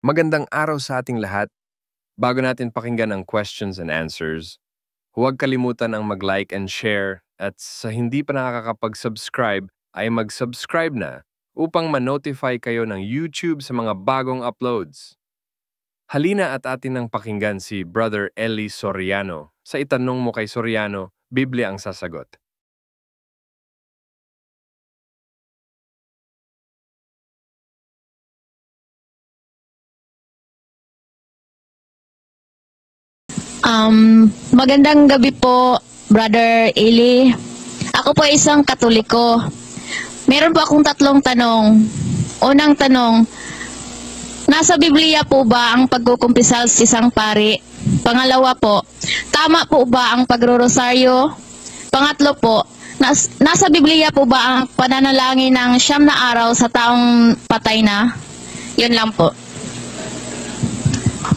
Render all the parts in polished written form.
Magandang araw sa ating lahat. Bago natin pakinggan ang questions and answers, huwag kalimutan ang mag-like and share at sa hindi pa nakakapag-subscribe ay mag-subscribe na upang ma-notify kayo ng YouTube sa mga bagong uploads. Halina at atin ang pakinggan si Brother Eli Soriano. Sa itanong mo kay Soriano, Biblia ang sasagot. Magandang gabi po, Brother Eli. Ako po ay isang Katoliko. Meron po akong tatlong tanong. Unang tanong, nasa Biblia po ba ang pagkukumpisal sa isang pari? Pangalawa po, tama po ba ang pagrorosaryo? Pangatlo po, nasa Biblia po ba ang pananalangin ng 9 na araw sa taong patay na? Yun lang po.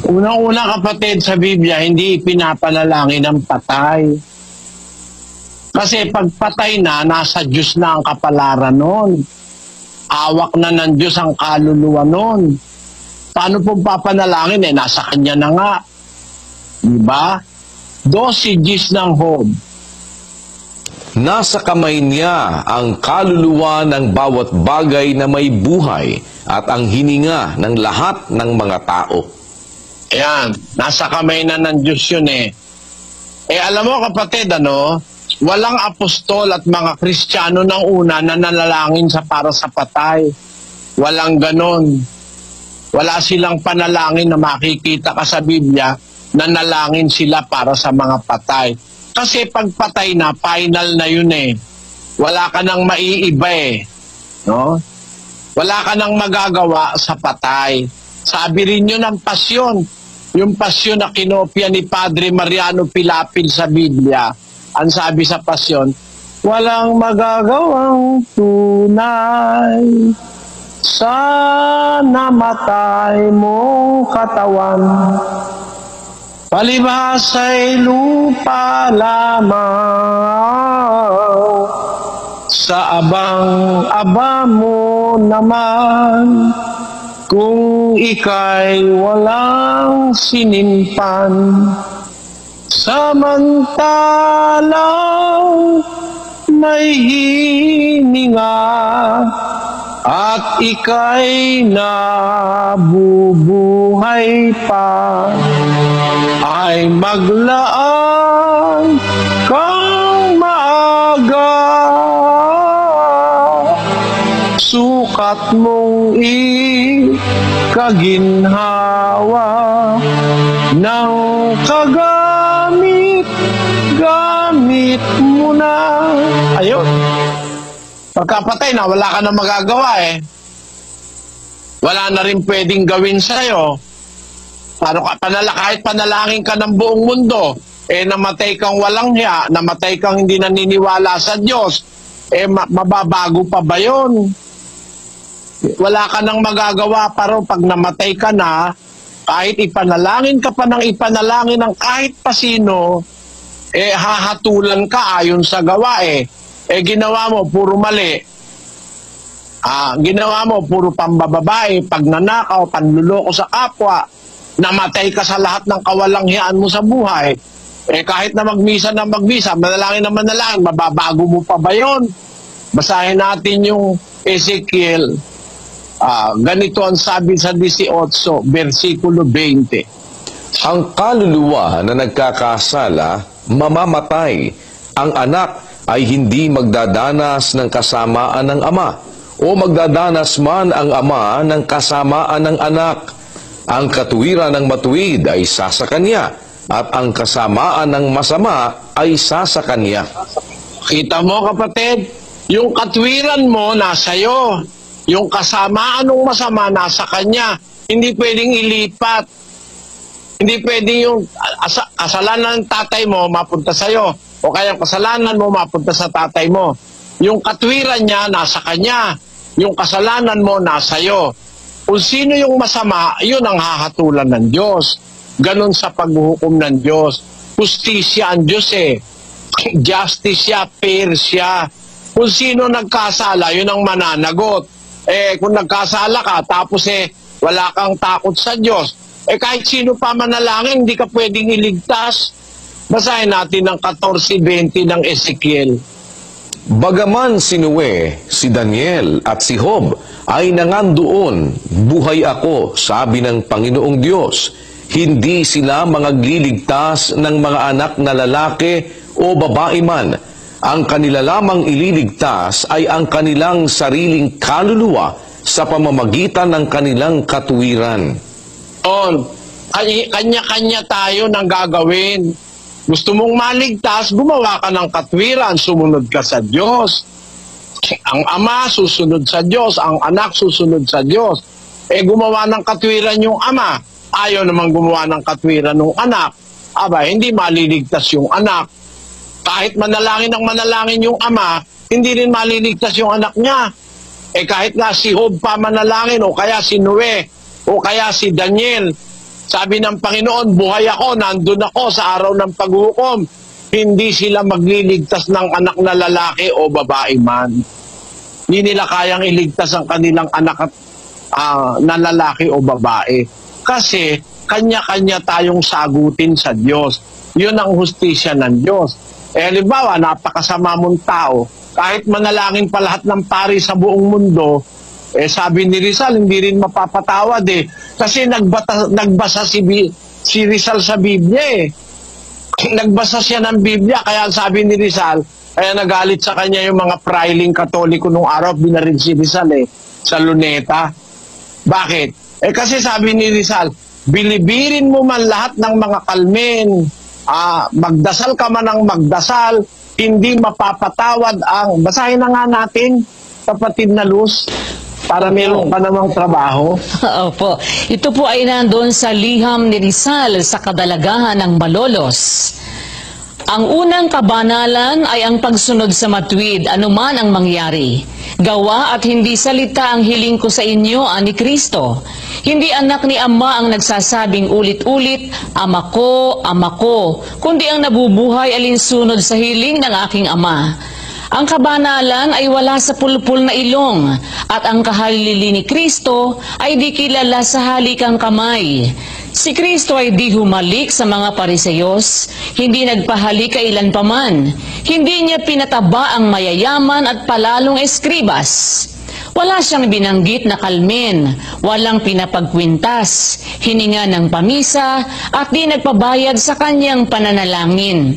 Unang-una kapatid, sa Biblia, hindi pinapanalangin ng patay. Kasi pag patay na, nasa Diyos na ang kapalaran nun. Awak na ng Diyos ang kaluluwa nun. Paano pong papanalangin? Nasa Kanya na nga. Diba? Dosages ng Job. Nasa kamay niya ang kaluluwa ng bawat bagay na may buhay at ang hininga ng lahat ng mga tao. Ayan, nasa kamay na ng Diyos yun eh. Alam mo kapatid, walang apostol at mga Kristiyano ng una na nanalangin para sa patay. Walang ganon. Wala silang panalangin na makikita ka sa Biblia na nalangin sila para sa mga patay. Kasi pag patay na, final na yun eh. Wala ka nang maiiba eh. No? Wala ka nang magagawa sa patay. Sabi rin yun ng pasyon. Yung pasyon na kinopya ni Padre Mariano Pilapil sa Biblia. Ang sabi sa pasyon, walang magagawang tunay sa namatay mong katawan. Palibhasa'y lupa lamang, sa abang-aba mo naman. Kung ika'y walang sinimpan, samantalang may hininga, at ika'y nabubuhay pa, ay maglaan kang maaga. Sukat mong ikaginhawa ng kagamit mo na. Ayun. Pagkapatay na, wala ka na magagawa eh. Wala na rin pwedeng gawin sa'yo. Kahit panalangin ka ng buong mundo, namatay kang walang hiya, namatay kang hindi naniniwala sa Diyos, mababago pa ba yun? Wala ka nang magagawa, pero pag namatay ka na, kahit ipanalangin ka pa ng ipanalangin ng kahit pa sino, hahatulan ka ayon sa gawa ginawa mo, puro mali. Ginawa mo, puro pambababae, pagnanakaw, panluloko sa kapwa, namatay ka sa lahat ng kawalanghiyaan mo sa buhay. Kahit na magmisa, manalangin na manalangin, mababago mo pa ba yun? Basahin natin yung Ezekiel. Ganito ang sabi sa 18, versikulo 20. Ang kaluluwa na nagkakasala, mamamatay. Ang anak ay hindi magdadanas ng kasamaan ng ama, o magdadanas man ang ama ng kasamaan ng anak. Ang katuwiran ng matuwid ay sasa kanya, at ang kasamaan ng masama ay sasa kanya. Kita mo kapatid, yung katwiran mo nasa iyo. Yung kasamaan ng masama nasa kanya. Hindi pwedeng ilipat. Hindi pwedeng yung kasalanan ng tatay mo mapunta sa iyo. O kaya kasalanan mo mapunta sa tatay mo. Yung katwiran niya nasa kanya. Yung kasalanan mo nasa iyo. Kung sino yung masama, yun ang hahatulan ng Diyos. Ganon sa paghuhukom ng Diyos. Justisya ang Diyos Justice siya, fair siya. Kung sino nagkasala, yun ang mananagot. Kung nagkasala ka, tapos wala kang takot sa Diyos, kahit sino pa manalangin, hindi ka pwedeng iligtas. Basahin natin ang 14:20 ng Ezekiel. Bagaman si Noe, si Daniel at si Job ay nangandoon, buhay ako, sabi ng Panginoong Diyos. Hindi sila magliligtas ng mga anak na lalaki o babae man. Ang kanila lamang ililigtas ay ang kanilang sariling kaluluwa sa pamamagitan ng kanilang katuwiran. Kanya-kanya tayo ng gagawin. Gusto mong maligtas, gumawa ka ng katwiran, sumunod ka sa Diyos. Ang ama susunod sa Diyos, ang anak susunod sa Diyos. Gumawa ng katwiran yung ama, ayaw naman gumawa ng katwiran ng anak. Hindi maliligtas yung anak. Kahit manalangin yung ama, hindi rin maliligtas yung anak niya. Kahit nga si Job pa manalangin, o kaya si Noe, o kaya si Daniel, sabi ng Panginoon, buhay ako, nandun ako sa araw ng paghukom. Hindi sila magliligtas ng anak na lalaki o babae man. Hindi nila kayang iligtas ang kanilang anak na lalaki o babae. Kasi kanya-kanya tayong sagutin sa Diyos. Yun ang hustisya ng Diyos. Halimbawa, napakasama mong tao, kahit manalangin pa lahat ng pari sa buong mundo, sabi ni Rizal, hindi rin mapapatawad Kasi nagbasa si Rizal sa Biblia Nagbasa siya ng Biblia, kaya sabi ni Rizal, kaya nagalit sa kanya yung mga prailing Katoliko nung araw, binaril si Rizal sa Luneta. Bakit? Kasi sabi ni Rizal, bilibirin mo man lahat ng mga kalmen, magdasal ka man ng magdasal, hindi mapapatawad ang, basahin na nga natin, kapatid na Luz, para meron ka namang trabaho. Opo. Ito po ay nandun sa liham ni Rizal sa kadalagahan ng Malolos. Ang unang kabanalan ay ang pagsunod sa matuwid, anuman ang mangyari. Gawa at hindi salita ang hiling ko sa inyo, ani Kristo. Hindi anak ni Ama ang nagsasabing ulit-ulit, Ama ko, kundi ang nabubuhay alinsunod sa hiling ng aking Ama. Ang kabanalan ay wala sa pulpul na ilong, at ang kahalili ni Kristo ay di kilala sa halikang kamay. Si Kristo ay di humalik sa mga Pariseyos, hindi nagpahalik kailan paman, hindi niya pinataba ang mayayaman at palalong eskribas. Wala siyang binanggit na kalmen, walang pinapagkwintas, hininga ng pamisa, at di nagpabayad sa kanyang pananalangin.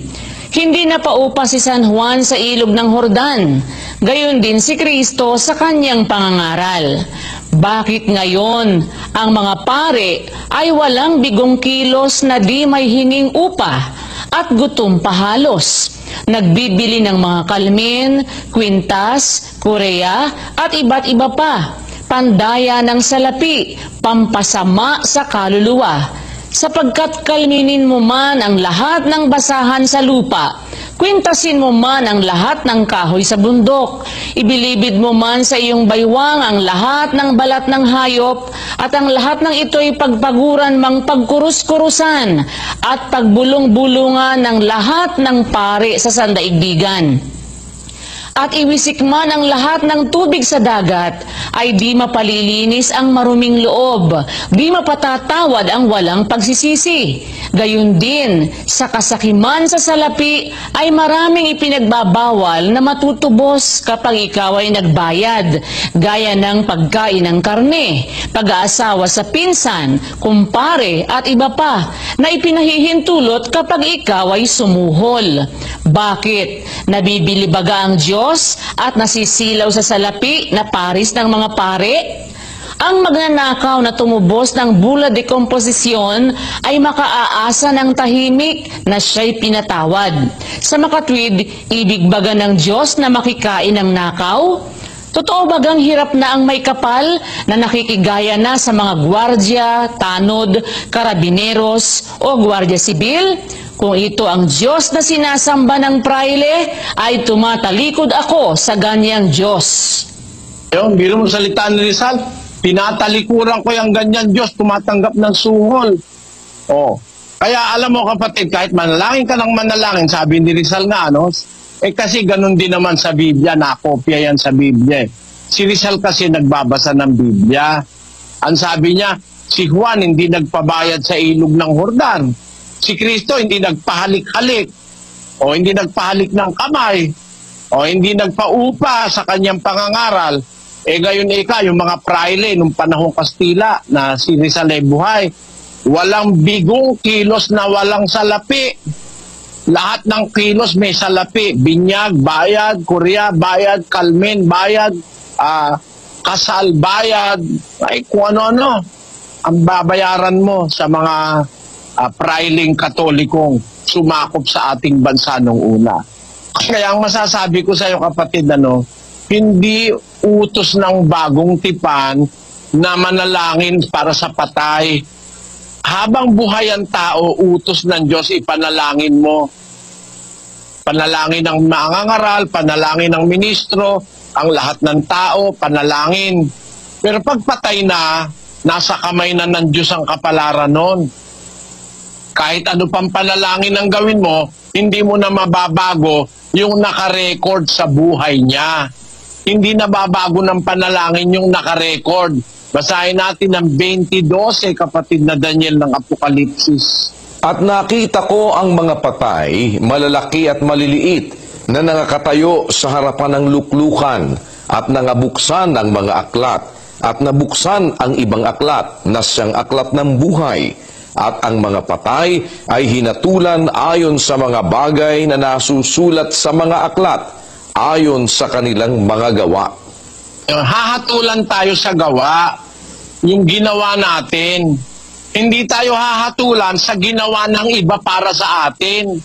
Hindi napaupa si San Juan sa ilog ng Jordan, gayon din si Kristo sa kanyang pangangaral. Bakit ngayon ang mga pare ay walang bigong kilos na di may hinging upa at gutom pahalos? Nagbibili ng mga kalmen, kwintas, korea at iba't iba pa, pandaya ng salapi, pampasama sa kaluluwa. Sapagkat kalminin mo man ang lahat ng basahan sa lupa, kwintasin mo man ang lahat ng kahoy sa bundok, ibilibid mo man sa iyong baywang ang lahat ng balat ng hayop, at ang lahat ng ito'y pagpaguran mang pagkurus-kurusan, at pagbulong-bulungan ng lahat ng pare sa sandaigdigan. At iwisik man ang lahat ng tubig sa dagat, ay di mapalilinis ang maruming loob, di mapatatawad ang walang pagsisisi. Gayun din, sa kasakiman sa salapi, ay maraming ipinagbabawal na matutubos kapag ikaw ay nagbayad, gaya ng pagkain ng karne, pag-aasawa sa pinsan, kumpare at iba pa, na ipinahihintulot kapag ikaw ay sumuhol. Bakit? Nabibili baga ang Diyos at nasisilaw sa salapi na paris ng mga pare? Ang magnanakaw na tumubos ng bula de komposisyon ay makaaasa ng tahimik na siya'y pinatawad. Sa makatwid, ibig baga ng Diyos na makikain ng nakaw? Totoo bagang hirap na ang may kapal na nakikigaya na sa mga gwardya, tanod, karabineros o gwardya sibil? Kung ito ang Diyos na sinasamba ng praile, ay tumatalikod ako sa ganyang Diyos. Yung biro mo salita ni Rizal, tinatalikuran ko yung ganyan Diyos, tumatanggap ng suhol. Kaya alam mo kapatid, kahit manalangin ka ng manalangin, sabi ni Rizal nga, kasi ganun din naman sa Biblia, nakopya yan sa Biblia. Si Rizal kasi nagbabasa ng Biblia. Ang sabi niya, si Juan hindi nagpabayad sa ilog ng Jordan. Si Kristo hindi nagpahalik-halik o hindi nagpahalik ng kamay o hindi nagpaupa sa kanyang pangangaral. Gayon yung mga praile nung panahong Kastila na si Rizal ay buhay, walang bigong kilos na walang salapi. Lahat ng kilos may salapi. Binyag, bayad. Kurya, bayad. Kalmen, bayad. Kasal, bayad. Ay, kung ano-ano ang babayaran mo sa mga prailing katolikong sumakop sa ating bansa nung una. Kaya ang masasabi ko sa iyo, kapatid, hindi utos ng bagong tipan na manalangin para sa patay. Habang buhay ang tao, utos ng Diyos, ipanalangin mo. Panalangin ng mangangaral, panalangin ng ministro, ang lahat ng tao, panalangin. Pero pag patay na, nasa kamay na ng Diyos ang kapalaran nun. Kahit ano pang panalangin ang gawin mo, hindi mo na mababago yung nakarecord sa buhay niya. Hindi na babago ng panalangin yung nakarecord. Basahin natin ang 20:12, kapatid na Daniel ng Apokalipsis. At nakita ko ang mga patay, malalaki at maliliit, na nangakatayo sa harapan ng luklukan, at nangabuksan ang mga aklat, at nabuksan ang ibang aklat, na siyang aklat ng buhay. At ang mga patay ay hinatulan ayon sa mga bagay na nasusulat sa mga aklat, ayon sa kanilang mga gawa. Hahatulan tayo sa gawa, yung ginawa natin. Hindi tayo hahatulan sa ginawa ng iba para sa atin.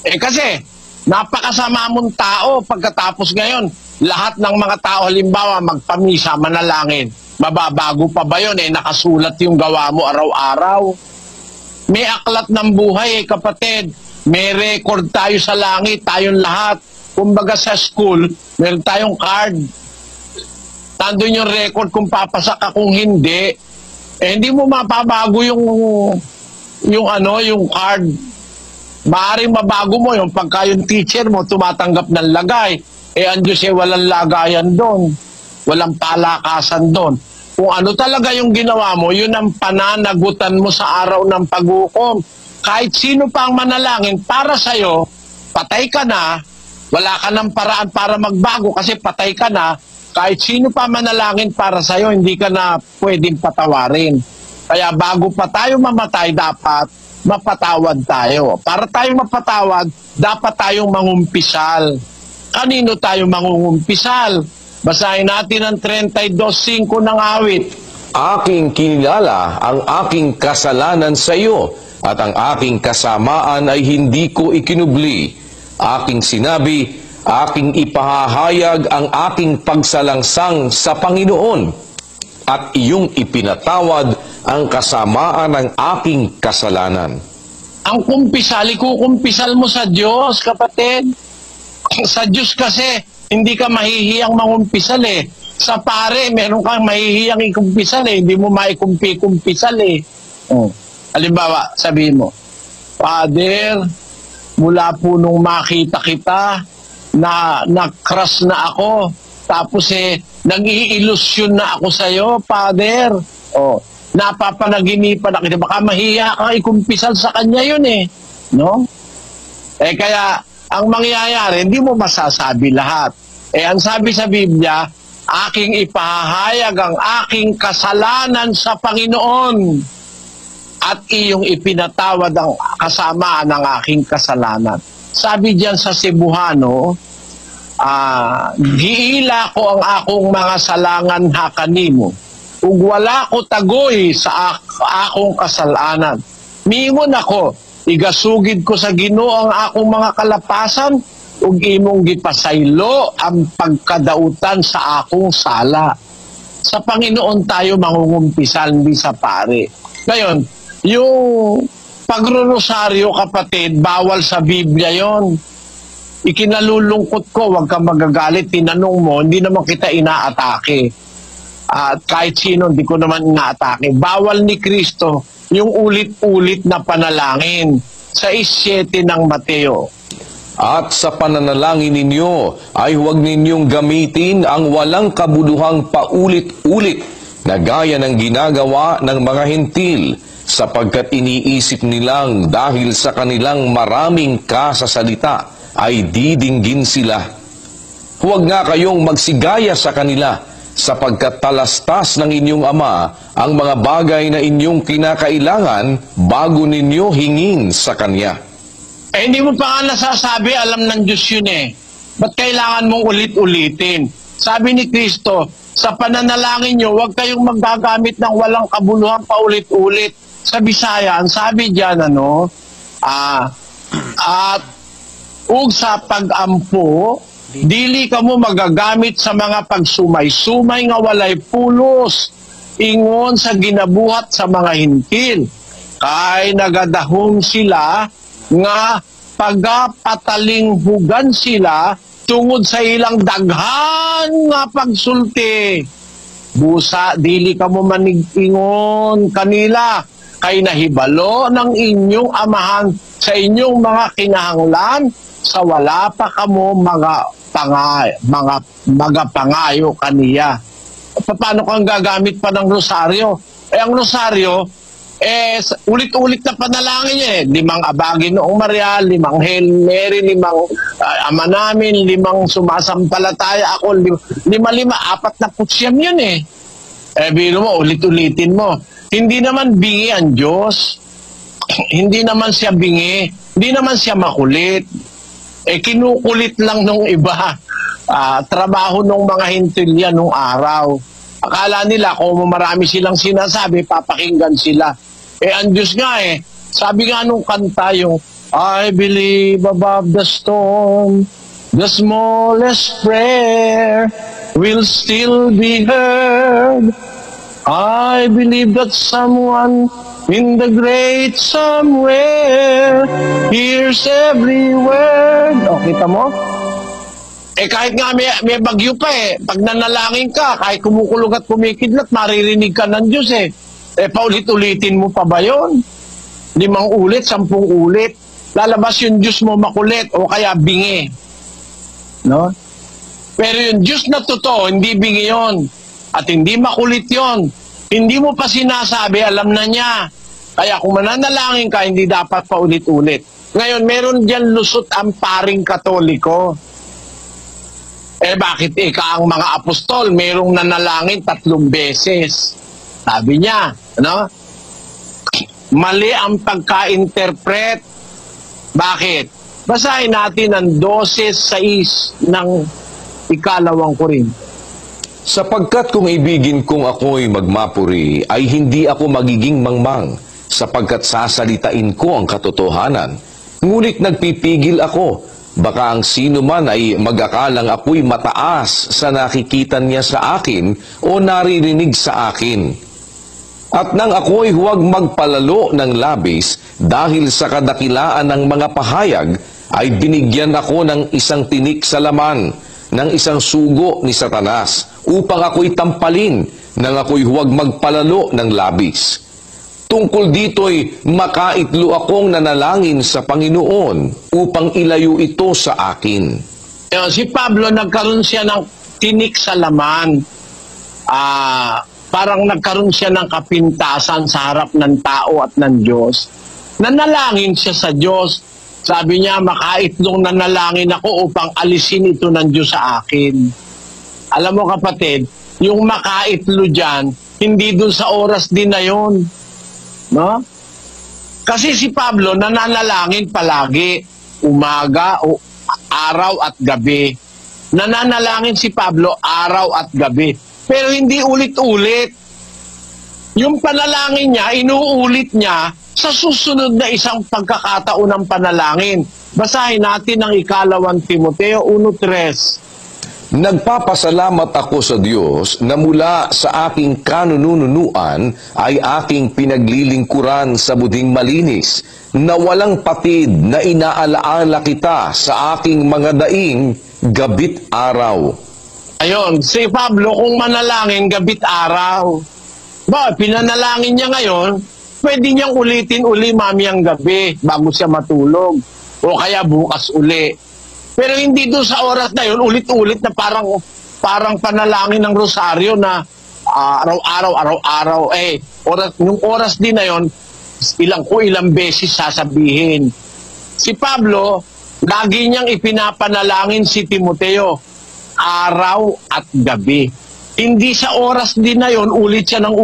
Kasi, napakasama mong tao pagkatapos ngayon. Lahat ng mga tao, halimbawa, magpamisa, manalangin. Mababago pa ba yun? Nakasulat yung gawa mo araw-araw. May aklat ng buhay, kapatid. May record tayo sa langit, tayong lahat. Kumbaga sa school, meron tayong card. Nandun yung record kung papasak ka, kung hindi. Hindi mo mapabago yung card. Maaaring mabago mo yung pagka yung teacher mo tumatanggap ng lagay. Ang Diyos walang lagayan doon. Walang palakasan doon. Kung ano talaga yung ginawa mo, yun ang pananagutan mo sa araw ng paghukom. Kahit sino pa ang manalangin para sa'yo, patay ka na, wala ka ng paraan para magbago kasi patay ka na. Kahit sino pa manalangin para sa'yo, hindi ka na pwedeng patawarin. Kaya bago pa tayo mamatay, dapat mapatawad tayo. Para tayo mapatawad, dapat tayong mangumpisal. Kanino tayo mangungumpisal? Basahin natin ang 32:5 ng awit. Aking kinilala ang aking kasalanan sa iyo, at ang aking kasamaan ay hindi ko ikinubli. Aking sinabi, aking ipahahayag ang aking pagsalangsang sa Panginoon, at iyong ipinatawad ang kasamaan ng aking kasalanan. Ang kumpisal, ikukumpisal mo sa Diyos, kapatid. Sa Diyos kasi, hindi ka mahihiyang mangumpisal Sa pare, meron kang mahihiyang ikumpisal hindi mo maikumpi-kumpisal Halimbawa, sabihin mo, Father, mula po nung makita kita, na-crush na ako, tapos nag-i-illusyon na ako sa'yo, Father. Napapanaginipan na kita. Baka mahiya kang ikumpisal sa kanya yun no? Kaya, ang mangyayari, hindi mo masasabi lahat. Ang sabi sa Biblia, aking ipahayag ang aking kasalanan sa Panginoon, at iyong ipinatawad ang kasamaan ng aking kasalanan. Sabi diyan sa Cebuano, giila ko ang akong mga salangan hakanimo, ug wala ko tagoy sa akong kasalanan. Mingon ako, igasugid ko sa Ginoo ang akong mga kalapasan, ug imong gipasaylo ang pagkadautan sa akong sala. Sa Panginoon tayo mangungumpisal, hindi sa pare. Ngayon, yung pagrorosaryo, kapatid, bawal sa Biblia yon. Ikinalulungkot ko, huwag kang magagalit, tinanong mo, hindi naman kita inaatake. At kahit sino, hindi ko naman inaatake. Bawal ni Kristo yung ulit-ulit na panalangin sa 7 ng Mateo. At sa pananalangin ninyo ay huwag ninyong gamitin ang walang kabuluhang paulit-ulit na gaya ng ginagawa ng mga hentil, sapagkat iniisip nilang dahil sa kanilang maraming kasasalita ay didinggin sila. Huwag nga kayong magsigaya sa kanila, sapagkat talastas ng inyong Ama ang mga bagay na inyong kinakailangan bago ninyo hingin sa Kanya. Hindi mo pa nga nasasabi, alam ng Diyos yun eh. Ba't kailangan mong ulit-ulitin? Sabi ni Kristo, sa pananalangin nyo, huwag kayong magagamit ng walang kabuluhan pa ulit-ulit. Sa Bisaya, ang sabi diyan, at ug sa pag-ampo, dili ka mo magagamit sa mga pagsumay-sumay nga walay pulos, ingon sa ginabuhat sa mga hintil. Kay nagadahom sila nga pagapatalinghugan sila tungod sa ilang daghan nga pagsulti. Busa, dili ka mo manig-ingon kanila, kay nahibalo ng inyong amahan sa inyong mga kinahanglan sa wala pa kamo mga pangayo kaniya. Paano kang gagamit pa ng rosaryo? Ang rosaryo, ulit-ulit na panalangin niya 5 Abagi Noong Maria, 5 Hail Mary, 5 Ama Namin, 5 Sumasampalataya Ako, 5, 4 na putyam yun eh. Biro mo, ulit-ulitin mo. Hindi naman bingi ang Diyos. Hindi naman siya bingi. Hindi naman siya makulit. Kinukulit lang nung iba. Trabaho nung mga hintilya nung araw. Akala nila kung marami silang sinasabi, papakinggan sila. Ang Diyos nga sabi nga nung kanta yung, I believe above the storm, the smallest prayer will still be heard. I believe that someone in the great somewhere hears every word. Kita mo? Kahit nga may bagyo pa pag nanalangin ka, kahit kumukulog at kumikidlat, maririnig ka ng Diyos paulit-ulitin mo pa ba yun? 5 ulit, 10 ulit. Lalabas yung Diyos mo makulit o kaya bingi. No? Pero yung Diyos na totoo, hindi bingi yun. At hindi makulit yon. Hindi mo pa sinasabi, alam na niya. Kaya kung mananalangin ka, hindi dapat pa ulit-ulit. Ngayon, meron dyan lusot ang paring Katoliko. Bakit ang mga apostol, merong nanalangin 3 beses? Sabi niya, mali ang pagka-interpret. Bakit? Basahin natin ang 12:6 ng 2 Korinto. Sapagkat kung ibigin kong ako'y magmapuri, ay hindi ako magiging mangmang, sapagkat sasalitain ko ang katotohanan. Ngunit nagpipigil ako, baka ang sino man ay mag-akalang ako'y mataas sa nakikita niya sa akin o naririnig sa akin. At nang ako'y huwag magpalalo ng labis dahil sa kadakilaan ng mga pahayag, ay binigyan ako ng isang tinik sa laman, ng isang sugo ni Satanas, upang ako'y tampalin, nang ako'y huwag magpalalo ng labis. Tungkol dito'y makaitlo akong nanalangin sa Panginoon, upang ilayo ito sa akin. Si Pablo, nagkaroon siya ng tinik sa laman. Parang nagkaroon siya ng kapintasan sa harap ng tao at ng Diyos. Nanalangin siya sa Diyos. Sabi niya, makaitlong nanalangin ako upang alisin ito ng Diyos sa akin. Alam mo kapatid, yung makaitlo dyan, hindi dun sa oras din na yun. No? Kasi si Pablo nananalangin palagi, umaga, araw at gabi. Nananalangin si Pablo araw at gabi. Pero hindi ulit-ulit. Yung panalangin niya, inuulit niya sa susunod na isang pagkakataon ng panalangin. Basahin natin ang 2 Timoteo 1:3. Nagpapasalamat ako sa Diyos na mula sa aking kanununuan ay aking pinaglilingkuran sa buding malinis, na walang patid na inaalaala kita sa aking mga daing gabit araw. Ayun, si Pablo kung manalangin gabit araw. Pinanalangin niya ngayon, pwede niyang ulitin uli mamayang gabi bago siya matulog. O kaya bukas uli. Pero hindi doon sa oras na yun, ulit-ulit na parang panalangin ng rosaryo na araw-araw, yung oras din na yon, ilang beses sasabihin. Si Pablo, lagi niyang ipinapanalangin si Timoteo, araw at gabi. Hindi sa oras din na yon, ulit siya ng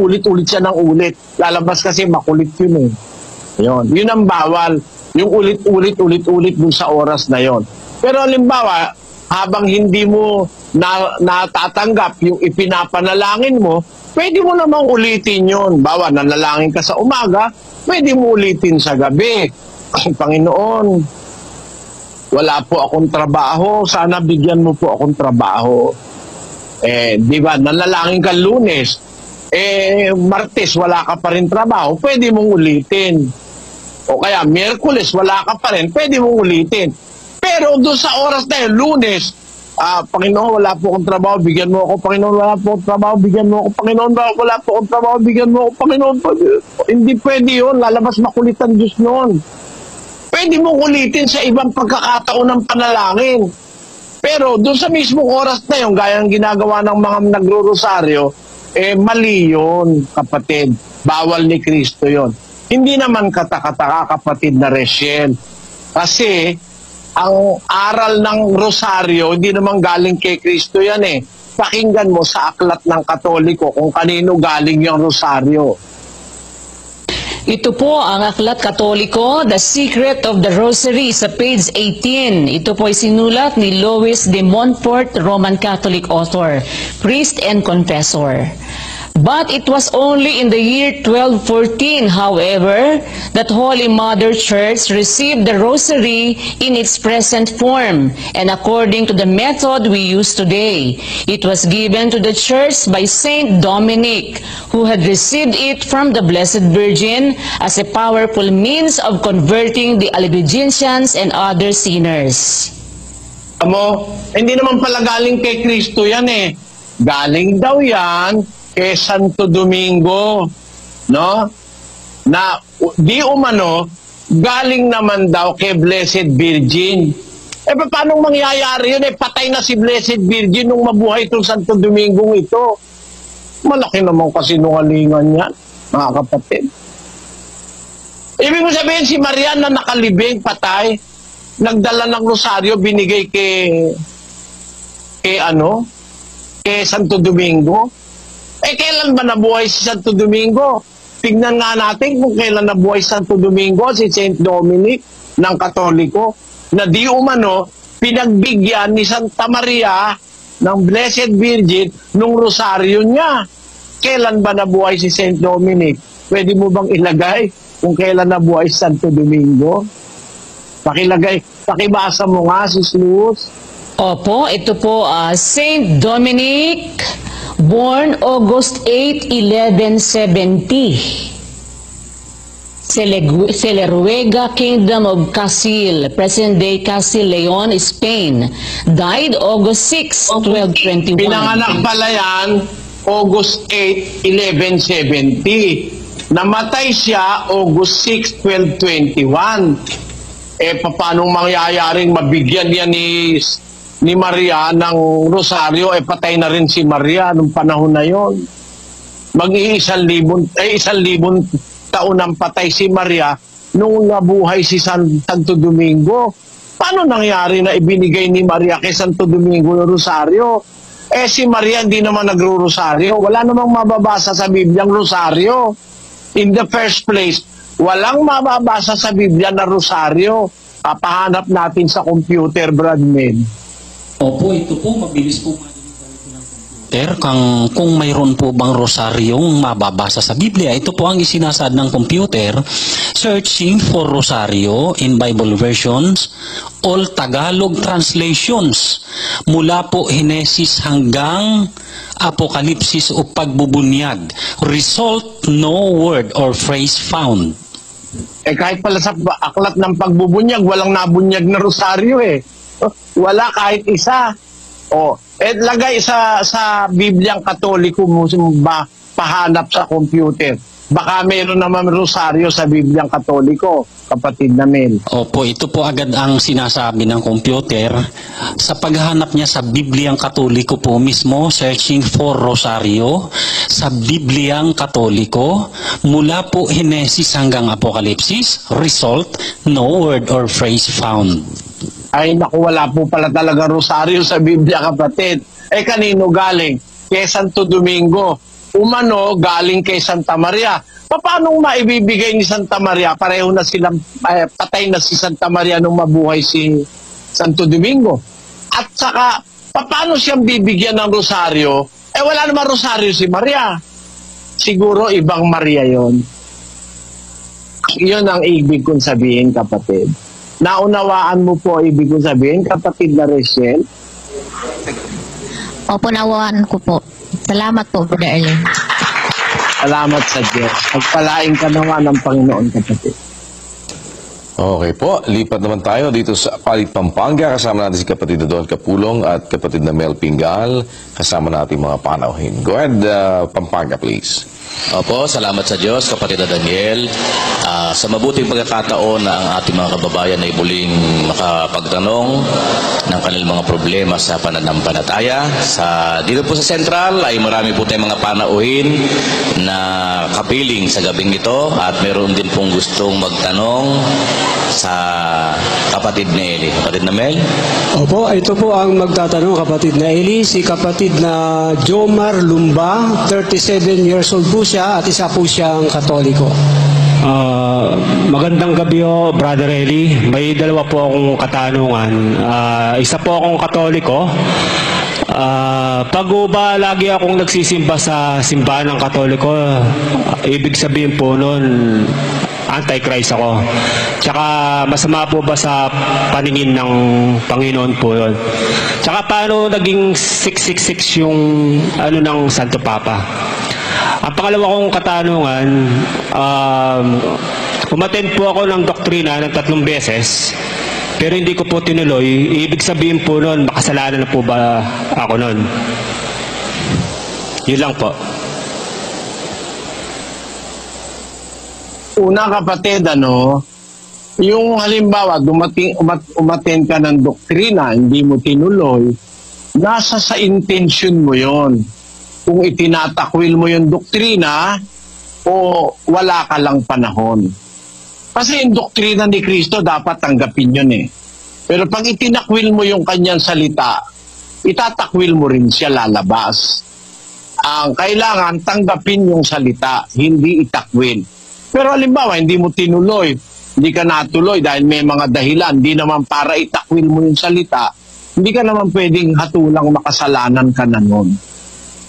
ulit. Lalabas kasi makulit yun eh. Yun ang bawal. Yung ulit dun sa oras na yon. Pero halimbawa, habang hindi mo natatanggap yung ipinapanalangin mo, pwede mo namang ulitin yun. Bawa, nanalangin ka sa umaga, pwede mo ulitin sa gabi. Panginoon, wala po akong trabaho, sana bigyan mo po akong trabaho. Di ba, nanalangin ka Lunes, Martes wala ka pa rin trabaho, pwede mong ulitin. O kaya Miyerkules wala ka pa rin, pwede mong ulitin. Pero doon sa oras na yun, Lunes, Panginoon, wala po akong trabaho, bigyan mo ako. Panginoon, wala po akong trabaho, bigyan mo ako. Panginoon, wala po akong trabaho, bigyan mo ako. Panginoon, hindi pwede yun. Lalabas makulit ang Diyos noon. Pwede mong ulitin sa ibang pagkakataon ng panalangin. Pero doon sa mismong oras na yun, gaya ng ginagawa ng mga nagro-rosaryo, mali yun, kapatid. Bawal ni Kristo yun. Hindi naman katakataka, kapatid na Rachel. Kasi ang aral ng rosaryo, hindi naman galing kay Kristo yan eh. Pakinggan mo sa aklat ng Katoliko kung kanino galing yung rosaryo. Ito po ang Aklat Katoliko, The Secret of the Rosary sa page 18. Ito po ay sinulat ni Louis de Montfort, Roman Catholic author, priest and confessor. But it was only in the year 1214, however, that Holy Mother Church received the Rosary in its present form, and according to the method we use today. It was given to the Church by Saint Dominic, who had received it from the Blessed Virgin as a powerful means of converting the Albigensians and other sinners. Hindi naman pala galing kay Kristo yan eh. Galing daw yan kay Santo Domingo, no? Na di umano, galing naman daw kay Blessed Virgin. Paano mangyayari yun? Patay na si Blessed Virgin nung mabuhay itong Santo Domingo ito. Malaki naman kasinungalingan yan, mga kapatid. Ibig mo sabihin, si Maria na nakalibing, patay, nagdala ng rosaryo, binigay kay Santo Domingo. Kailan ba nabuhay si Santo Domingo? Tignan nga natin kung kailan nabuhay si Santo Domingo, si Saint Dominic ng Katoliko, na di umano, pinagbigyan ni Santa Maria ng Blessed Virgin nung rosaryo niya. Kailan ba nabuhay si Saint Dominic? Pwede mo bang ilagay kung kailan nabuhay si Santo Domingo? Pakibasa mo nga, Sis Luz. Opo, ito po, Saint Dominic, born August 8, 1170. Celeruega, Kingdom of Castile, present-day Castile, Leon, Spain. Died August 6, 1221. Pinanganak pala yan, August 8, 1170. Namatay siya August 6, 1221. Paano mangyayaring mabigyan yan ni Maria ng rosaryo, patay na rin si Maria nung panahon na yon. Mag-1,000 taon ang patay si Maria nung nabuhay si Santo Domingo. Paano nangyari na ibinigay ni Maria kay Santo Domingo ng rosaryo? Si Maria hindi naman nagro-rosaryo. Wala namang mababasa sa Biblia ang rosaryo. In the first place, walang mababasa sa Biblia na rosaryo. Papahanap natin sa computer, Bradman. Opo, ito po, mabilis po kung mayroon po bang rosaryong mababasa sa Biblia. Ito po ang isinasad ng computer, searching for rosaryo in Bible versions, all Tagalog translations, mula po Henesis hanggang Apokalipsis o pagbubunyag. Result, no word or phrase found. Kahit pala sa aklat ng pagbubunyag, walang nabunyag na rosaryo Wala kahit isa. Lagay sa Bibliang Katoliko mo pahanap sa computer. Baka meron naman rosaryo sa Bibliang Katoliko, kapatid na Mel. Opo, ito po agad ang sinasabi ng computer. Sa paghahanap niya sa Bibliang Katoliko po mismo, searching for Rosario, sa Bibliang Katoliko, mula po Henesis hanggang Apokalipsis, result, no word or phrase found. Ay naku, wala po pala talaga rosaryo sa Biblia, kapatid. Kanino galing? Kay Santo Domingo. Umano, galing kay Santa Maria. Paano maibibigay ni Santa Maria? Pareho na silang, patay na si Santa Maria nung mabuhay si Santo Domingo. At saka, paano siyang bibigyan ng rosaryo? Wala naman rosaryo si Maria. Siguro ibang Maria yon. Yun ang ibig kong sabihin, kapatid. Naunawaan mo po ibig kong sabihin, kapatid na Rachel? Opo, nawaan ko po. Salamat po, Brother Eli. Salamat sa Diyos. Pagpalain ka naman ng Panginoon, kapatid. Okay po, lipat naman tayo dito sa Palit, Pampanga. Kasama natin si kapatid na Don Capulong at kapatid na Mel Pingal. Kasama natin mga panauhin. Go ahead, Pampanga, please. Opo, salamat sa Diyos, kapatid na Daniel. Sa mabuting pagkakataon na ang ating mga kababayan ay muling makapagtanong ng kanilang mga problema sa pananampalataya. Dito po sa Central ay marami po tayong mga panauhin na kapiling sa gabing ito at meron din pong gustong magtanong sa kapatid na Eli. Kapatid na Mel? Opo, ito po ang magtatanong, kapatid na Eli. Si kapatid na Jomar Lumba, 37 years old po siya at isa po siyang Katoliko. Magandang gabi ho, Brother Eli. May dalawa po akong katanungan. Isa po akong Katoliko. Pag ba lagi akong nagsisimba sa simbahan ng Katoliko, ibig sabihin po nun, Antichrist ako. Tsaka masama po ba sa paningin ng Panginoon po yun? Tsaka paano naging 666 yung ng Santo Papa? Ang pangalawa kong katanungan, umattend po ako ng doktrina ng 3 beses, pero hindi ko po tinuloy. Ibig sabihin po nun, makasalanan na po ba ako nun? Yun lang po. Una, kapatid, yung halimbawa, umattend ka ng doktrina, hindi mo tinuloy, nasa sa intention mo yon. Kung itinatakwil mo yung doktrina o wala ka lang panahon. Kasi yung doktrina ni Kristo dapat tanggapin yun eh. Pero pag itinakwil mo yung kanyang salita, itatakwil mo rin siya lalabas. Ang kailangan tanggapin yung salita, hindi itakwil. Pero halimbawa, hindi mo tinuloy, hindi ka natuloy dahil may mga dahilan, hindi naman para itakwil mo yung salita, hindi ka naman pwedeng hatulang makasalanan ka na nun.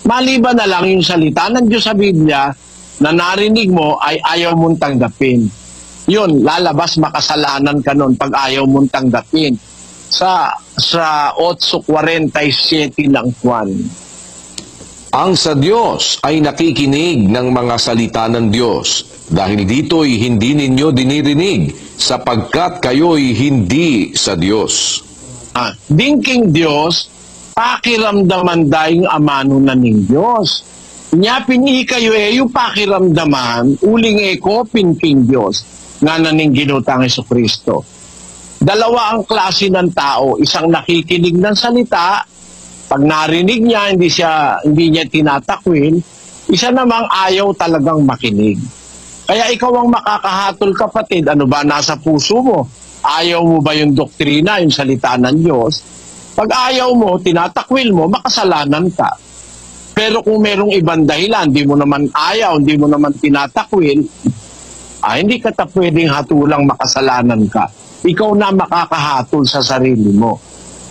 Maliban na lang yung salita ng Diyos sa Biblia na narinig mo ay ayaw mong tanggapin. Yun, lalabas makasalanan ka nun pag ayaw mong tanggapin. Sa 8:47 lang, Juan. Ang sa Diyos ay nakikinig ng mga salita ng Diyos. Dahil dito'y hindi ninyo dinirinig sapagkat kayo'y hindi sa Diyos. Dingking Diyos, pakiramdaman dahil amano na ning Diyos. Nya pini kayo yung pakiramdaman, uling eko pinking Diyos, nga naning ginutang Jesucristo. Dalawa ang klase ng tao, isang nakikinig ng salita, pag narinig niya, hindi niya tinatakwil, isa namang ayaw talagang makinig. Kaya ikaw ang makakahatol, kapatid, ano ba nasa puso mo? Ayaw mo ba yung doktrina, yung salita ng Diyos? Pag ayaw mo, tinatakwil mo, makasalanan ka. Pero kung merong ibang dahilan, hindi mo naman ayaw, hindi mo naman tinatakwil, hindi ka pwedeng hatulang makasalanan ka. Ikaw na makakahatol sa sarili mo.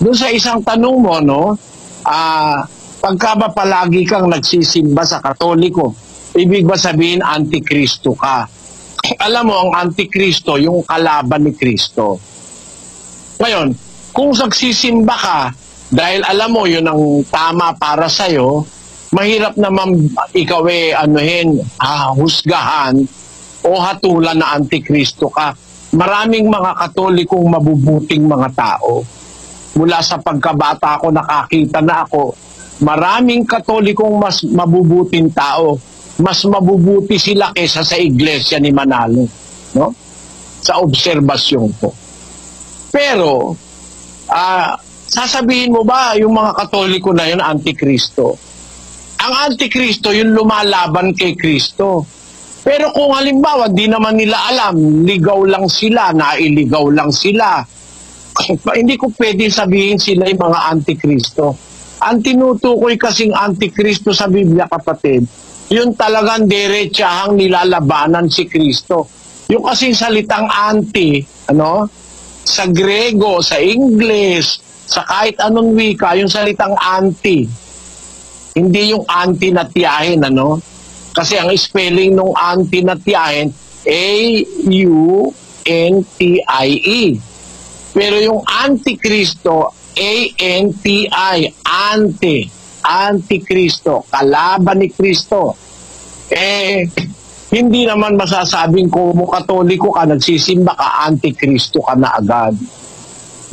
Doon sa isang tanong mo, pagka ba palagi kang nagsisimba sa Katoliko, ibig ba sabihin Antikristo ka? Alam mo, ang Antikristo, yung kalaban ni Kristo. Ngayon, kung nagsisimba ka, dahil alam mo, yun ang tama para sa'yo, mahirap naman ikaw husgahan o hatulan na Antikristo ka. Maraming mga Katolikong mabubuting mga tao. Mula sa pagkabata ko, nakakita na ako, maraming Katolikong mas mabubuting tao. mas mabubuti sila kaysa sa iglesia ni Manalo, no? Sa obserbasyon ko. Pero, sasabihin mo ba yung mga Katoliko na yun, Antikristo? Ang Antikristo, yung lumalaban kay Kristo. Pero kung halimbawa, di naman nila alam, ligaw lang sila, nailigaw lang sila, hindi ko pwede sabihin sila yung mga Antikristo. Ang tinutukoy kasing Antikristo sa Biblia, kapatid, yun talagang diretsahang nilalabanan si Kristo. Yung kasing salitang anti, sa Grego, sa English, sa kahit anong wika, yung salitang anti. Hindi yung anti na tiyahin, Kasi ang spelling ng anti na tiyahin, A-U-N-T-I-E. Pero yung Antikristo, A-N-T-I, Antikristo, kalaban ni Kristo. Hindi naman masasabing kung Katoliko ka, nagsisimba ka, Antikristo ka na agad.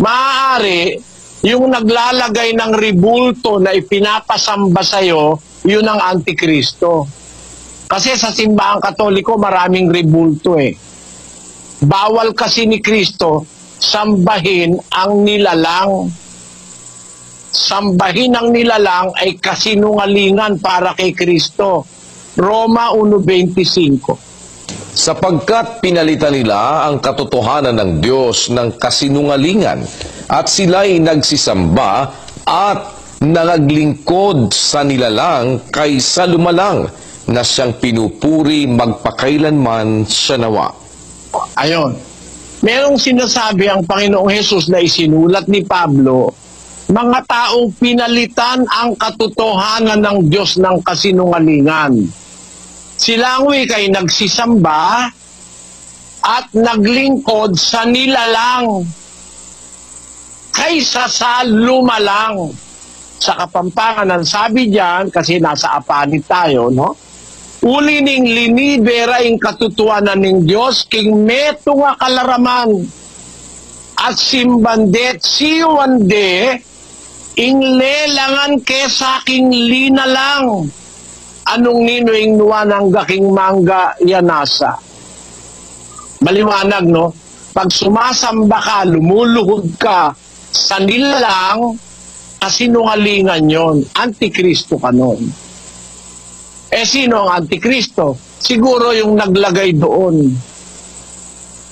Maaari, yung naglalagay ng ribulto na ipinapasamba sa'yo, yun ang Antikristo. Kasi sa simbahang Katoliko, maraming ribulto Bawal kasi ni Kristo sambahin ang nilalang. Sambahin ang nilalang ay kasinungalingan para kay Kristo. Roma 1:25. Sapagkat pinalitan nila ang katotohanan ng Diyos ng kasinungalingan at sila'y nagsisamba at nangaglingkod sa nilalang kaysa lumalang na siyang pinupuri magpakailanman sa nawa. Ayon. Merong sinasabi ang Panginoong Hesus na isinulat ni Pablo, mga taong pinalitan ang katotohanan ng Diyos ng kasinungalingan. Sila ang wika'y nagsisamba at naglingkod sa nilalang kaysa sa lumalang. Sa Kapampangan, sabi diyan, kasi nasa apanit tayo, uli ning linibera ing katutuanan ng Diyos, king meto nga kalaraman, at simbandet siwande, ing lelangan kesa king linalang, anong nino ing nuwanang gaking mangga yanasa. Maliwanag, Pag sumasamba ka, lumuluhod ka sa nilalang, kasinungalingan yon, Antikristo ka nun. Sino ang Antikristo? Siguro yung naglagay doon.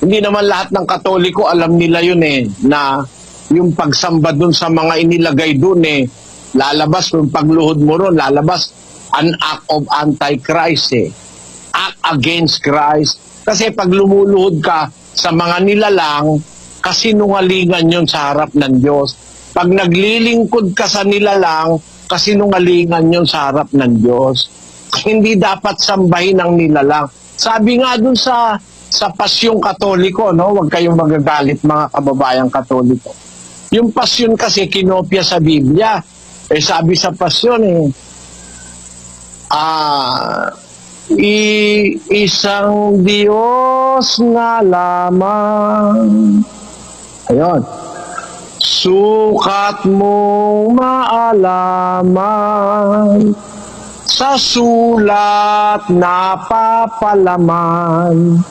Hindi naman lahat ng Katoliko alam nila yun na yung pagsamba doon sa mga inilagay doon lalabas kung pagluhod mo ron, lalabas an act of Antichrist act against Christ. Kasi pag lumuluhod ka sa mga nilalang, kasinungalingan yon sa harap ng Diyos. Pag naglilingkod ka sa nilalang, kasinungalingan yon sa harap ng Diyos. Hindi dapat sambahin ang nilalang. Sabi nga dun sa Pasyong Katoliko, huwag kayong magagalit mga kababayang Katoliko. Yung Pasyon kasi kinopya sa Biblia. Sabi sa Pasyon isang Diyos nga lamang. Ayun. Sukat mong maalaman, sa sulat napapalaman,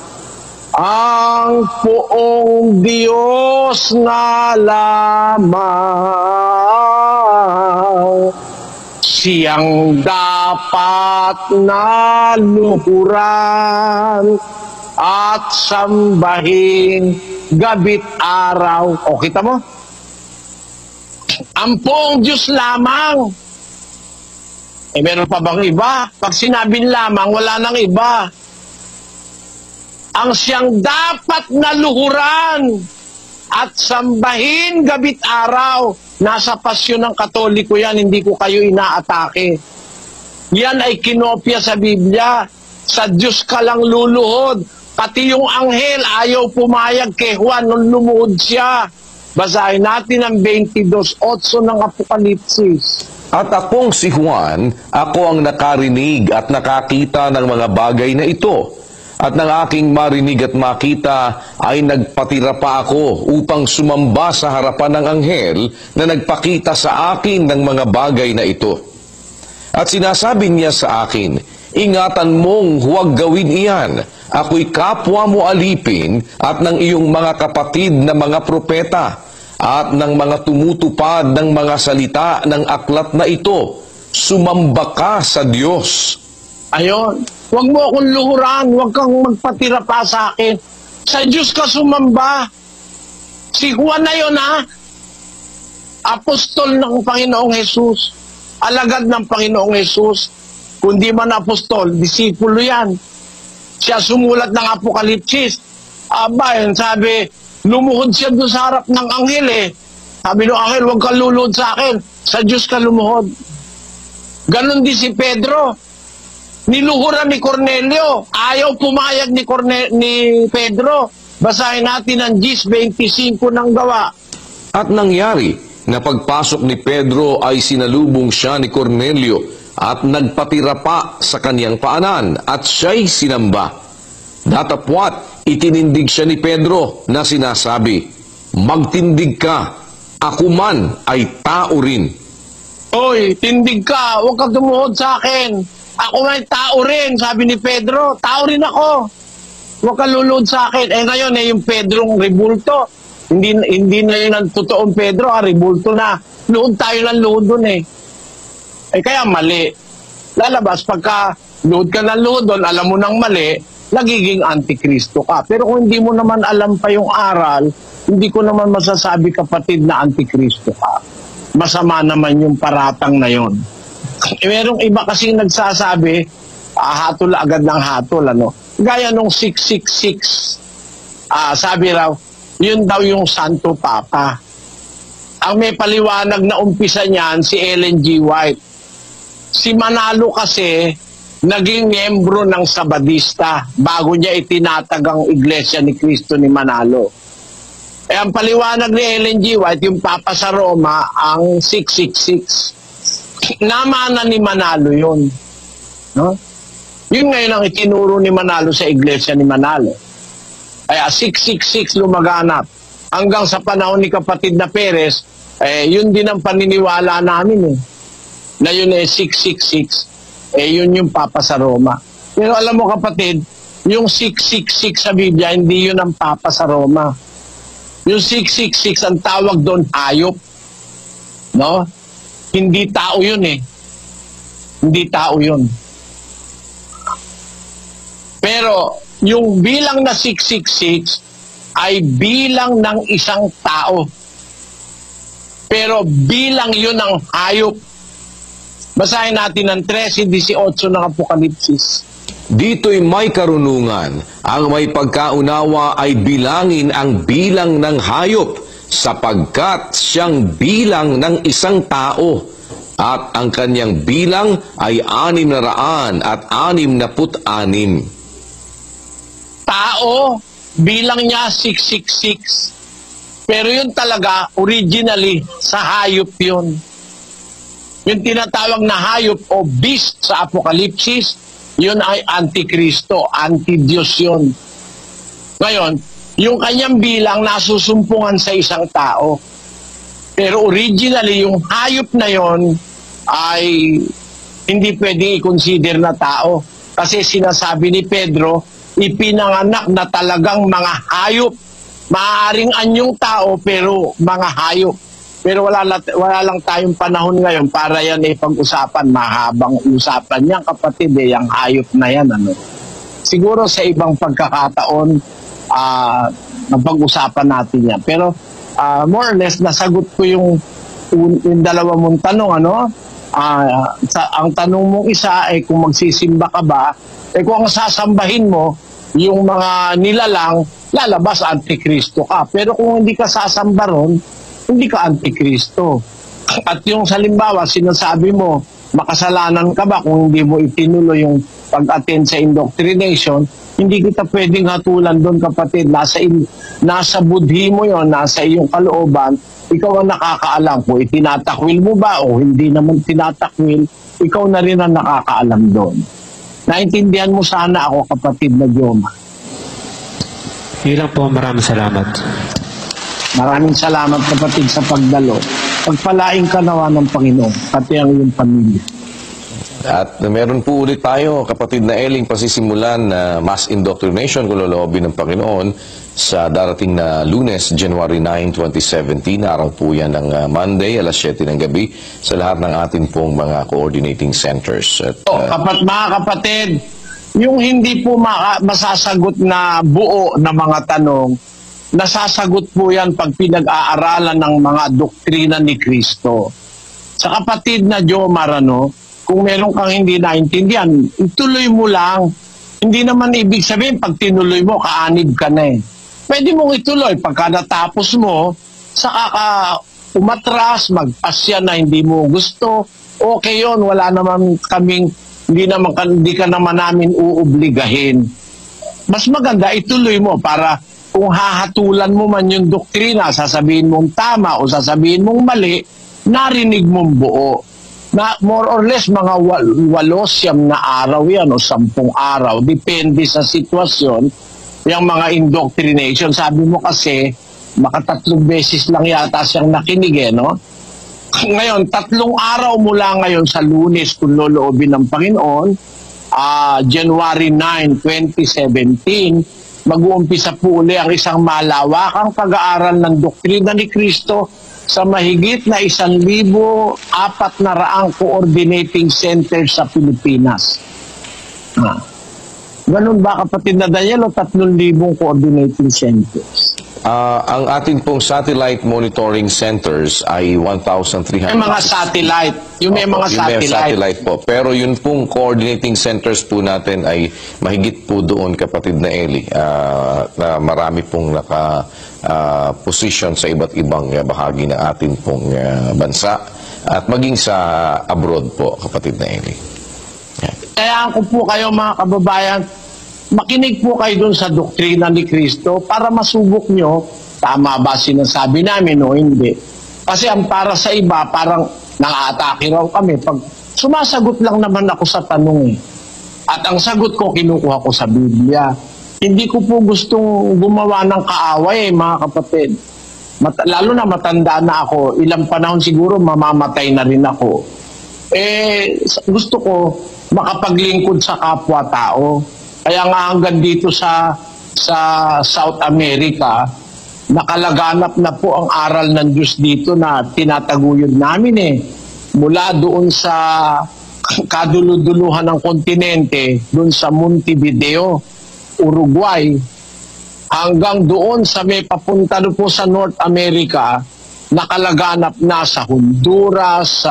ang poong Diyos nga lamang, siyang dapat na luhuran at sambahin gabit araw. O, kita mo? Ang poong Diyos lamang. Meron pa bang iba? Pag sinabing lamang, wala nang iba. Ang siyang dapat na luhuran at sambahin gabit araw. Nasa Pasyon ng Katoliko yan, hindi ko kayo inaatake. Yan ay kinopya sa Biblia. Sa Diyos ka lang luluhod. Pati yung anghel ayaw pumayag kay Juan nung lumuhod siya. Basahin natin ang 22:8 ng Apokalipsis. At akong si Juan, ako ang nakarinig at nakakita ng mga bagay na ito. At ng aking marinig at makita ay nagpatira pa ako upang sumamba sa harapan ng anghel na nagpakita sa akin ng mga bagay na ito. At sinasabi niya sa akin, ingatan mong huwag gawin iyan. Ako'y kapwa mo alipin at ng iyong mga kapatid na mga propeta at ng mga tumutupad ng mga salita ng aklat na ito. Sumamba ka sa Diyos. Ayon, huwag mo akong luhuran, huwag kang magpatira pa sa akin. Sa Diyos ka sumamba. Si Juan na yun, ha? Apostol ng Panginoong Jesus. Alagad ng Panginoong Jesus. Kundi man apostol, disipulo yan. Siya sumulat ng Apokalipsis. Aba, yun, sabi, lumuhod siya doon sa harap ng anghel eh. Sabi ng anghel, huwag kang luluhod sa akin. Sa Diyos ka lumuhod. Ganon din si Pedro. Niluhuran ni Cornelio. Ayaw pumayag ni Pedro. Basahin natin ang Gis 25 ng gawa. At nangyari na pagpasok ni Pedro ay sinalubong siya ni Cornelio at nagpatira pa sa kaniyang paanan at siya'y sinamba. Datapwat, itinindig siya ni Pedro na sinasabi, magtindig ka, ako man ay tao rin. Oy, tindig ka, huwag ka tumuhod sa akin. Ako may tao rin, sabi ni Pedro, tao rin ako. Huwag ka luluhod sa akin. Eh ngayon, yung Pedrong rebulto, hindi na yun ang totoong Pedro, rebulto na. Luhod tayo ng luhod dun eh. Eh kaya mali. Lalabas, pagka luhod ka ng luhod dun, alam mo nang mali, nagiging antikristo ka. Pero kung hindi mo naman alam pa yung aral, hindi ko naman masasabi, kapatid, na antikristo ka. Masama naman yung paratang na yon. Merong iba kasing nagsasabi, hatol agad ng hatol, ano? Gaya nung 666, sabi raw, yun daw yung Santo Papa. Ang may paliwanag na umpisa niyan, si Ellen G. White. Si Manalo kasi, naging miyembro ng Sabadista bago niya itinatag ang Iglesia ni Cristo ni Manalo. Eh, ang paliwanag ni Ellen G. White, yung Papa sa Roma, ang 666. Namana ni Manalo yun. No? Yun ngayon ang itinuro ni Manalo sa Iglesia ni Manalo. Kaya 666 lumaganap. Hanggang sa panahon ni kapatid na Perez, yun din ang paniniwala namin eh. Na yun eh 666, yun yung Papa sa Roma. Pero alam mo kapatid, yung 666 sa Biblia, hindi yun ang Papa sa Roma. Yung 666, ang tawag doon, hayop. No? Hindi tao yun eh. Hindi tao yun. Pero, yung bilang na 666 ay bilang ng isang tao. Pero bilang yun ng hayop. Basahin natin ang 13:18 ng Apokalipsis. Dito'y may karunungan. Ang may pagkaunawa ay bilangin ang bilang ng hayop, sapagkat siyang bilang ng isang tao, at ang kanyang bilang ay 666. Tao, bilang niya 666. Pero yun talaga, originally, sa hayop yun. Yung tinatawag na hayop o beast sa Apokalipsis, yun ay antikristo, anti-Diyos yun. Ngayon, yung kanyang bilang nasusumpungan sa isang tao. Pero originally, yung hayop na yun ay hindi pwedeng i-consider na tao. Kasi sinasabi ni Pedro, ipinanganak na talagang mga hayop. Maaaring anyong tao pero mga hayop. Pero wala lang tayong panahon ngayon para yan pag-usapan. Mahabang usapan yan, kapatid, yung hayop na yan. Ano? Siguro sa ibang pagkakataon, pag-usapan natin yan. Pero more or less, nasagot ko yung dalawa mong tanong. Ano? Ang tanong mong isa ay kung magsisimba ka ba, kung ang sasambahin mo, yung mga nilalang, lalabas antikristo ka. Pero kung hindi ka sasamba ron, hindi ka antikristo. At yung salimbawa, sinasabi mo, makasalanan ka ba kung hindi mo itinuloy yung pag-attend sa indoctrination, hindi kita pwedeng hatulan doon, kapatid. Nasa budhi mo yon, nasa iyong kalooban, ikaw ang nakakaalam kung itinatakwil mo ba o hindi naman tinatakwil, ikaw na rin ang nakakaalam doon. Naintindihan mo sana ako, kapatid na Joma. Yun lang po, maraming salamat. Maraming salamat, kapatid, sa pagdalo. Pagpalaing ka nawa ng Panginoon, pati ang iyong pamilya. At meron po ulit tayo, kapatid na Eling, pasisimulan na mass indoctrination kung loloobin ng Panginoon sa darating na Lunes, January 9, 2017. Araw po yan ng Monday, alas 7 ng gabi sa lahat ng atin pong mga coordinating centers. At, mga kapatid, yung hindi po masasagot na buo na mga tanong, nasasagot po yan pag pinag-aaralan ng mga doktrina ni Kristo. Sa kapatid na Jomar, kung meron kang hindi naintindihan, ituloy mo lang. Hindi naman ibig sabihin, pag tinuloy mo, kaanib ka na eh. Pwede mong ituloy. Pagka natapos mo, saka ka umatras, magpasya na hindi mo gusto, okay yun. Wala naman kaming, hindi ka naman namin uubligahin. Mas maganda, ituloy mo para kung hahatulan mo man yung doktrina, sasabihin mong tama o sasabihin mong mali, narinig mong buo. Na more or less mga 8 na araw yan o 10 araw. Depende sa sitwasyon, yung mga indoctrination. Sabi mo kasi, makatatlong beses lang yata siyang nakinig Ngayon, 3 araw mula ngayon sa Lunes kung loloobin ng Panginoon, January 9, 2017, mag-uumpisa po uli ang isang malawakang pag-aaral ng doktrina ni Kristo sa mahigit na 1,400 coordinating centers sa Pilipinas. Ganun ba, kapatid na Daniel, o 3,000 coordinating centers? Ang ating pong satellite monitoring centers ay 1,300. May mga satellite. May mga satellite po. Pero yun pong coordinating centers po natin ay mahigit po doon, kapatid na Eli, na marami pong position sa iba't ibang bahagi ng ating pong bansa at maging sa abroad po, kapatid na Eli. Kaya ko po kayo, mga kababayan, makinig po kayo dun sa doktrina ni Kristo para masubok nyo, tama ba sinasabi namin o hindi. Kasi ang para sa iba, parang nang-aatake raw kami. Pag sumasagot lang naman ako sa tanong At ang sagot ko, kinukuha ko sa Biblia. Hindi ko po gustong gumawa ng kaaway, mga kapatid. Lalo na matanda na ako, ilang panahon siguro mamamatay na rin ako. Gusto ko makapaglingkod sa kapwa-tao. Kaya nga hanggang dito sa South America, nakalaganap na po ang aral ng Diyos dito na tinataguyod namin Mula doon sa kaduluduluhan ng kontinente, doon sa Montevideo, Uruguay, hanggang doon sa may papunta po sa North America, nakalaganap na sa Honduras,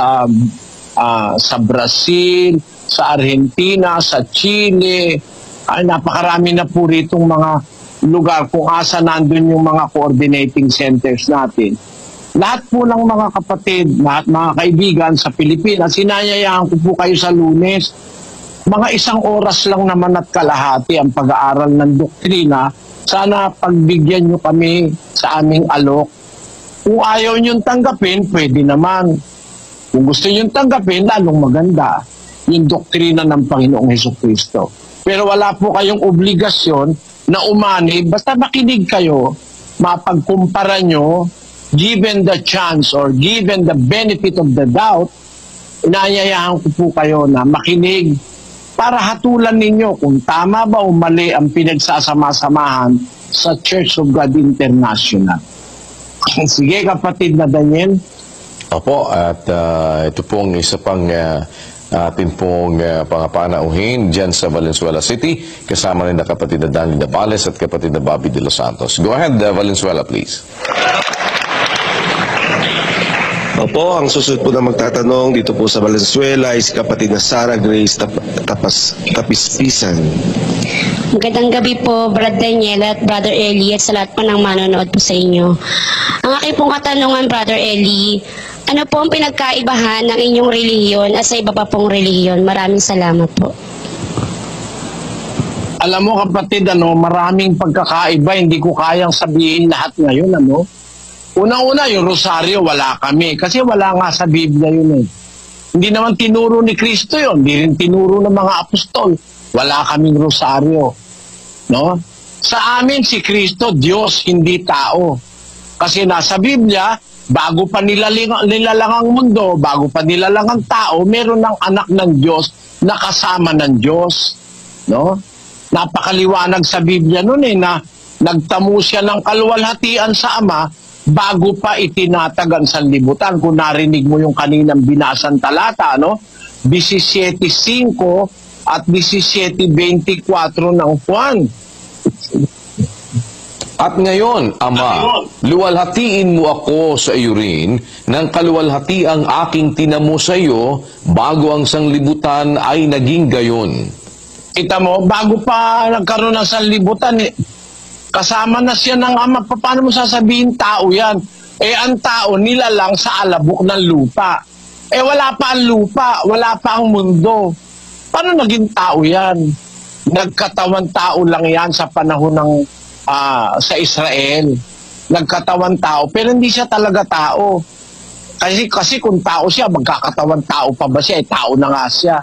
sa Brazil, sa Argentina, sa Chile. Ay, napakarami na po ritong mga lugar kung asa nandun yung mga coordinating centers natin. Lahat po ng mga kapatid, lahat mga kaibigan sa Pilipinas, sinayayaan ko po kayo sa Lunes. Mga 1 oras lang naman at kalahati ang pag-aaral ng doktrina. Sana pagbigyan nyo kami sa aming alok. Kung ayaw nyo tanggapin, pwede naman. Kung gusto nyo tanggapin, lalong maganda yung doktrina ng Panginoong Hesukristo. Pero wala po kayong obligasyon na umani, basta makinig kayo, mapagkumpara nyo, given the chance or given the benefit of the doubt, inayayahan ko po kayo na makinig para hatulan ninyo kung tama ba o mali ang pinagsasama-samahan sa Church of God International. Sige, kapatid na Daniel. Opo, at ito pong isa pang atin pong pangapanauhin dyan sa Valenzuela City, kasama rin na kapatid na Danny Davales at kapatid na Bobby De Los Santos. Go ahead, Valenzuela, please. Opo, ang susunod po na magtatanong dito po sa Valenzuela is kapatid na Sarah Grace Tapispisan. Magandang gabi po, Brad Daniel at Brother Eli at sa lahat po ng manonood po sa inyo. Ang aking pong katanungan, Brother Eli, ano po ang pinagkaibahan ng inyong relihiyon at sa iba pa pong relihiyon? Maraming salamat po. Alam mo kapatid, maraming pagkakaiba, hindi ko kayang sabihin lahat ngayon, Unang-una, yung rosaryo, wala kami. Kasi wala nga sa Biblia yun Hindi naman tinuro ni Kristo yun. Hindi rin tinuro ng mga apostol. Wala kaming rosaryo. No? Sa amin, si Kristo, Diyos, hindi tao. Kasi nasa Biblia, bago pa nilalang ang mundo, bago pa nilalang ang tao, meron ng anak ng Diyos na kasama ng Diyos. No? Napakaliwanag sa Biblia nun na nagtamo siya ng kaluwalhatian sa Ama bago pa itinatag ang sanlibutan. Kung narinig mo yung kaninang binasang talata, 17:5 at 17:24 ng Juan. At ngayon, Ama, luwalhatiin mo ako sa iyo rin ng kaluwalhati ang aking tinamo sa iyo bago ang sanlibutan ay naging gayon. Kita mo, bago pa nagkaroon ng sanlibutan, kasama na siya ng Ama. Paano mo sasabihin tao yan? Ang tao nilalang sa alabok ng lupa. Wala pa ang lupa, wala pa ang mundo. Paano naging tao yan? Nagkatawan tao lang yan sa panahon ng sa Israel. Nagkatawan tao, pero hindi siya talaga tao. Kasi kung tao siya, magkakatawan tao pa ba siya? Tao na nga siya.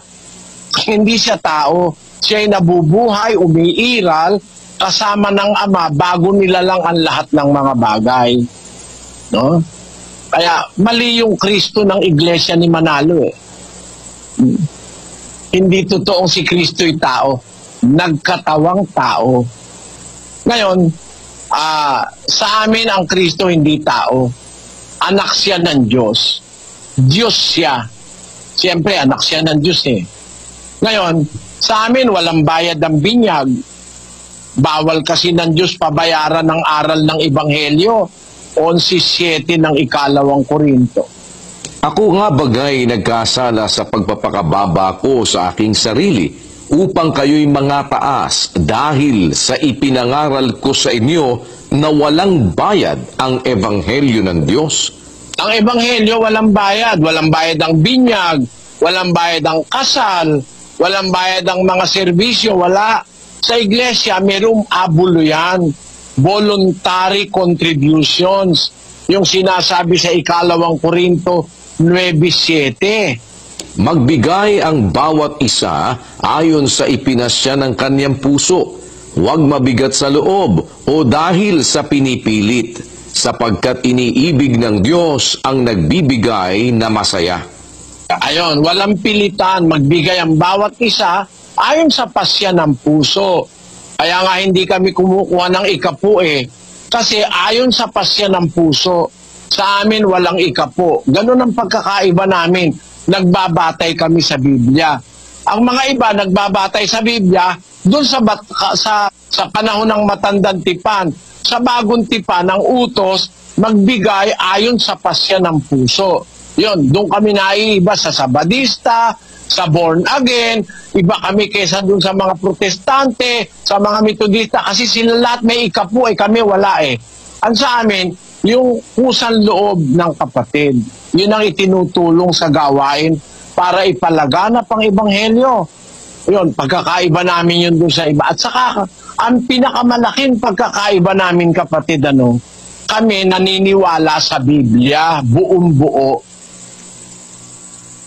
Hindi siya tao. Siya ay nabubuhay, umiiral, kasama ng Ama bago nilalang ang lahat ng mga bagay. No? Kaya mali yung Kristo ng Iglesia ni Manalo. Hindi totoong si Kristo'y tao. Nagkatawang tao. Ngayon, sa amin ang Kristo hindi tao. Anak siya ng Diyos. Diyos siya. Siyempre, anak siya ng Diyos Ngayon, sa amin walang bayad ang binyag. Bawal kasi ng Diyos pabayaran ng aral ng Ebanghelyo. 11:7 ng 2 Korinto. Ako nga bagay nagkasala sa pagpapakababa ko sa aking sarili upang kayo'y mga taas dahil sa ipinangaral ko sa inyo na walang bayad ang Ebanghelyo ng Diyos. Ang Ebanghelyo walang bayad. Walang bayad ang binyag, walang bayad ang kasal, walang bayad ang mga serbisyo, wala. Sa iglesia, mayroong abulo yan. Voluntary contributions. Yung sinasabi sa 2 Korinto 9:7. Magbigay ang bawat isa ayon sa ipinasya ng kanyang puso. Huwag mabigat sa loob o dahil sa pinipilit, sapagkat iniibig ng Diyos ang nagbibigay na masaya. Ayon, walang pilitan, magbigay ang bawat isa ayon sa pasya ng puso. Kaya nga hindi kami kumukuha ng ikapu kasi ayon sa pasya ng puso. Sa amin walang ikapu. Ganun ang pagkakaiba namin. Nagbabatay kami sa Biblia. Ang mga iba nagbabatay sa Biblia doon sa panahon ng matandang tipan. Sa bagong tipan, ang utos magbigay ayon sa pasya ng puso. Yun, doon kami naiiba sa Sabadista, sa born again, iba kami kaysa doon sa mga protestante, sa mga metodista, kasi sila lahat may ikapu, kami wala Ang sa amin, yung kusang loob ng kapatid, yun ang itinutulong sa gawain para ipalaganap ang Ebanghelyo. Yun, pagkakaiba namin yun doon sa iba. At saka, ang pinakamalaking pagkakaiba namin kapatid, kami naniniwala sa Biblia, buong buo.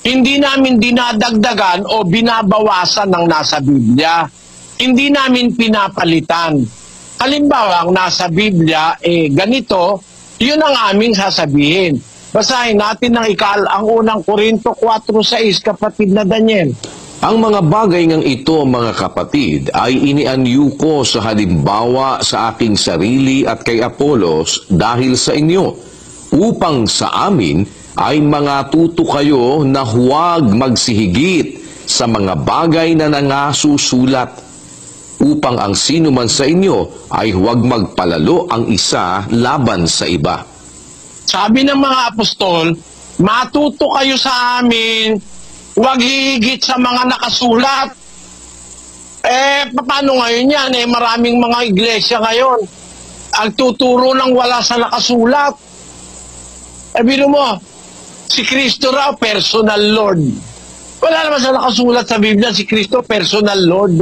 Hindi namin dinadagdagan o binabawasan ng nasa Biblia. Hindi namin pinapalitan. Halimbawa, ang nasa Biblia, ganito, yun ang aming sasabihin. Basahin natin ang unang Korinto 4:6, kapatid na Daniel. Ang mga bagay ngang ito, mga kapatid, ay inianyo ko sa halimbawa sa aking sarili at kay Apolos dahil sa inyo, upang sa amin ay mga tuto kayo na huwag magsihigit sa mga bagay na nangasusulat, upang ang sino man sa inyo ay huwag magpalalo ang isa laban sa iba. Sabi ng mga apostol, matuto kayo sa amin, huwag hihigit sa mga nakasulat. Paano ngayon yan? Maraming mga iglesia ngayon. Ang tuturo ng wala sa nakasulat. Bino mo, si Kristo raw, personal Lord. Wala naman sa nakasulat sa Biblia, si Kristo, personal Lord.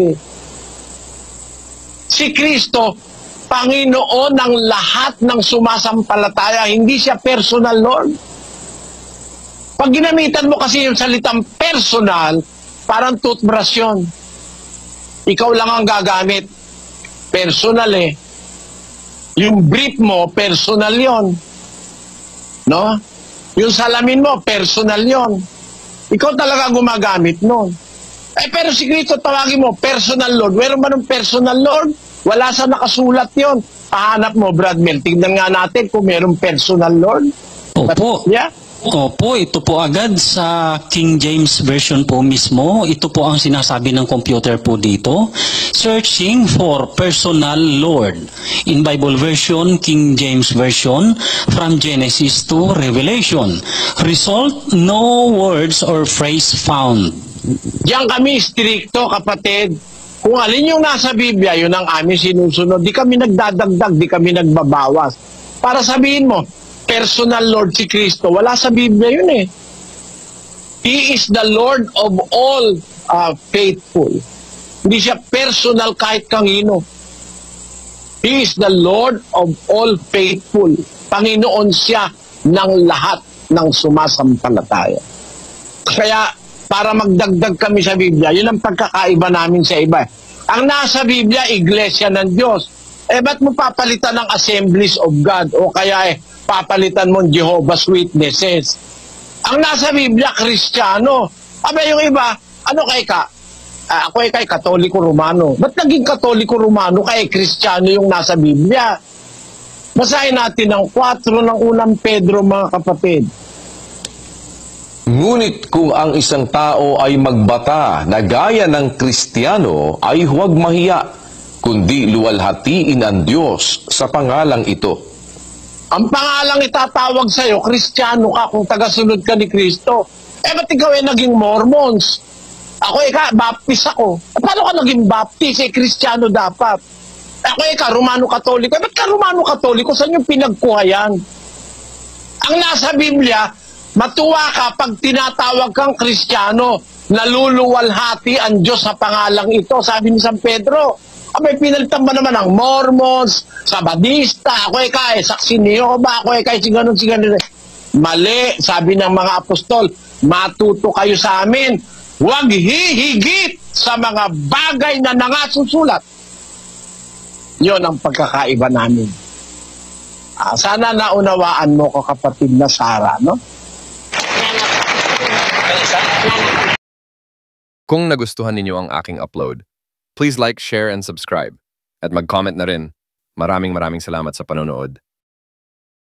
Si Kristo, Panginoon ng lahat ng sumasampalataya, hindi siya personal Lord. Pag ginamitan mo kasi yung salitang personal, parang toothbrush yun. Ikaw lang ang gagamit. Personal Yung brief mo, personal yon. No? Yung salamin mo, personal yon. Ikaw talaga gumagamit nun. Pero si Kristo, tawagin mo, personal Lord. Meron ba ng personal Lord? Wala sa nakasulat yon. Pahanap mo, Brad Mel. Tignan nga natin kung merong personal Lord. Opo. Yeah? Opo, ito po agad sa King James Version po mismo. Ito po ang sinasabi ng computer po dito. Searching for personal Lord. In Bible version, King James Version, from Genesis to Revelation. Result, no words or phrase found. Diyan kami stricto, kapatid. Kung alin yung nasa Biblia, yun ang aming sinusunod. Di kami nagdadagdag, di kami nagbabawas. Para sabihin mo, personal Lord si Kristo. Wala sa Biblia yun eh. He is the Lord of all faithful. Hindi siya personal kahit kanino. He is the Lord of all faithful. Panginoon siya ng lahat ng sumasampalataya. Kaya para magdagdag kami sa Biblia, yun ang pagkakaiba namin sa iba. Ang nasa Biblia, Iglesia ng Diyos. Ba't mo papalitan ng Assemblies of God? O kaya papalitan mo Jehovah's Witnesses? Ang nasa Biblia, Kristiyano. Yung iba, ano kay ka? Ako kay Katoliko Romano. Ba't naging Katoliko Romano kay Kristiyano yung nasa Biblia? Basahin natin ang 4 ng unang Pedro, mga kapatid. Ngunit kung ang isang tao ay magbata na gaya ng Kristiyano, ay huwag mahiya, kundi luwalhatiin ang Diyos sa pangalang ito. Ang pangalang itatawag sa'yo, Kristiyano ka kung tagasunod ka ni Kristo. Ba't ikaw naging Mormons? Ako Baptist ako. Paano ka naging Baptist? Kristiyano dapat. Ako Romano Katoliko. Ba't ka Romano Katoliko? Saan yung pinagkuha yan? Ang nasa Biblia, matuwa ka pag tinatawag kang Kristiyano, naluluwalhati ang Diyos sa pangalang ito. Sabi ni San Pedro, may pinalitan ba naman ang Mormons, Sabadista, ako Saksi ni Jehovah, ako si ganun. Mali, sabi ng mga apostol, matuto kayo sa amin, huwag hihigit sa mga bagay na nangasusulat. Yun ang pagkakaiba namin. Sana naunawaan mo ko, kapatid na Sarah, no? Kung nagustuhan ninyo ang aking upload, please like, share, and subscribe. At mag-comment na rin. Maraming salamat sa panonood.